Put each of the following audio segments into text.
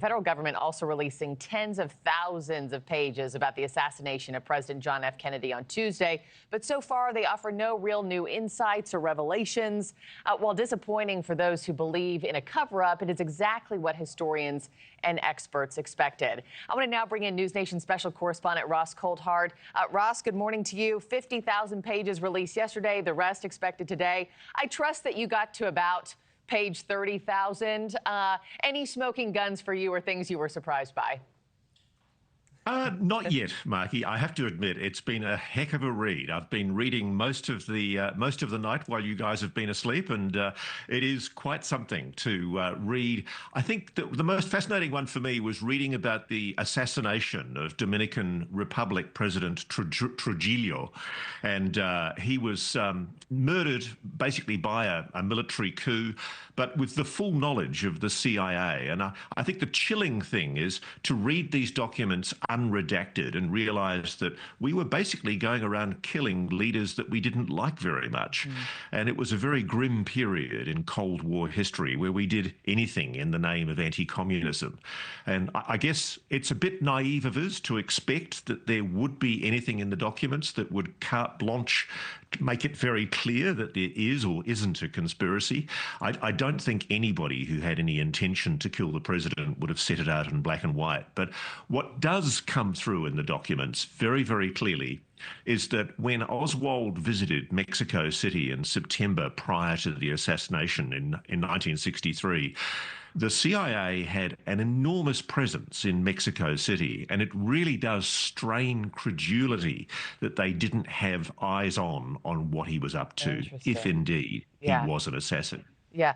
Federal government also releasing tens of thousands of pages about the assassination of President John F. Kennedy on Tuesday. But so far, they offer no real new insights or revelations. While disappointing for those who believe in a cover-up, it is exactly what historians and experts expected. I want to now bring in NewsNation special correspondent Ross Coulthart. Ross, good morning to you. 50,000 pages released yesterday, the rest expected today. I trust that you got to about page 30,000. Any smoking guns for you or things you were surprised by? Not yet, Markie. I have to admit, it's been a heck of a read. I've been reading most of the night while you guys have been asleep, and it is quite something to read. I think the most fascinating one for me was reading about the assassination of Dominican Republic President Trujillo, and he was murdered basically by a military coup, but with the full knowledge of the CIA. And I think the chilling thing is to read these documents unredacted and realize that we were basically going around killing leaders that we didn't like very much. And it was a very grim period in Cold War history where we did anything in the name of anti-communism. And I guess it's a bit naive of us to expect that there would be anything in the documents that would carte blanche make it very clear that there is or isn't a conspiracy. I don't think anybody who had any intention to kill the president would have set it out in black and white. But what does come through in the documents very, very clearly is that when Oswald visited Mexico City in September prior to the assassination in 1963, the CIA had an enormous presence in Mexico City, and it really does strain credulity that they didn't have eyes on what he was up to, if indeed he was an assassin. Yeah.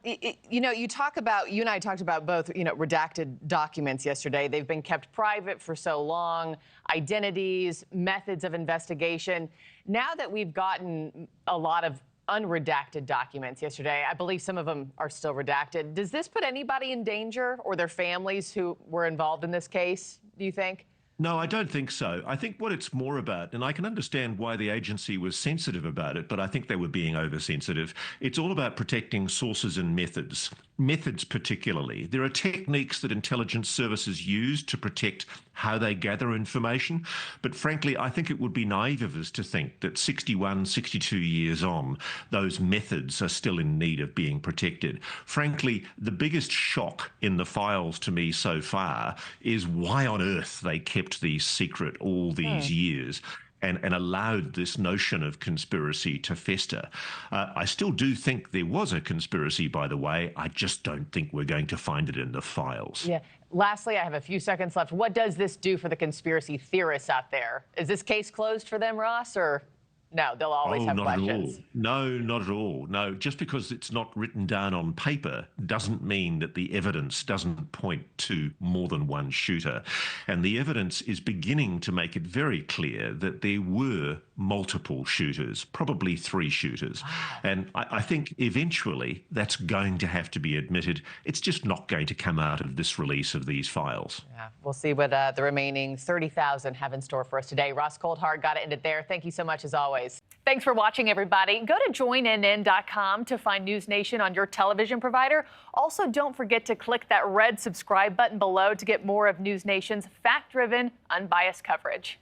You know, you and I talked about both, redacted documents yesterday. They've been kept private for so long, identities, methods of investigation. Now that we've gotten a lot of unredacted documents yesterday, I believe some of them are still redacted. Does this put anybody in danger or their families who were involved in this case, do you think? No, I don't think so. I think what it's more about, and I can understand why the agency was sensitive about it, but I think they were being oversensitive. It's all about protecting sources and methods. Methods particularly. There are techniques that intelligence services use to protect how they gather information. But frankly, I think it would be naive of us to think that 61, 62 years on, those methods are still in need of being protected. Frankly, the biggest shock in the files to me so far is why on earth they kept these secret all these years and allowed this notion of conspiracy to fester. I still do think there was a conspiracy, by the way. I just don't think we're going to find it in the files. Yeah. Lastly, I have a few seconds left. What does this do for the conspiracy theorists out there? Is this case closed for them, Ross, or no, they'll always have questions? No, not at all. No, just because it's not written down on paper doesn't mean that the evidence doesn't point to more than one shooter. And the evidence is beginning to make it very clear that there were multiple shooters, probably 3 shooters. And I think eventually that's going to have to be admitted. It's just not going to come out of this release of these files. Yeah, we'll see what the remaining 30,000 have in store for us today. Ross Coulthart, got to end it there. Thank you so much as always. Thanks for watching, everybody. Go to joinnn.com to find NewsNation on your television provider. Also, don't forget to click that red subscribe button below to get more of NewsNation's fact-driven, unbiased coverage.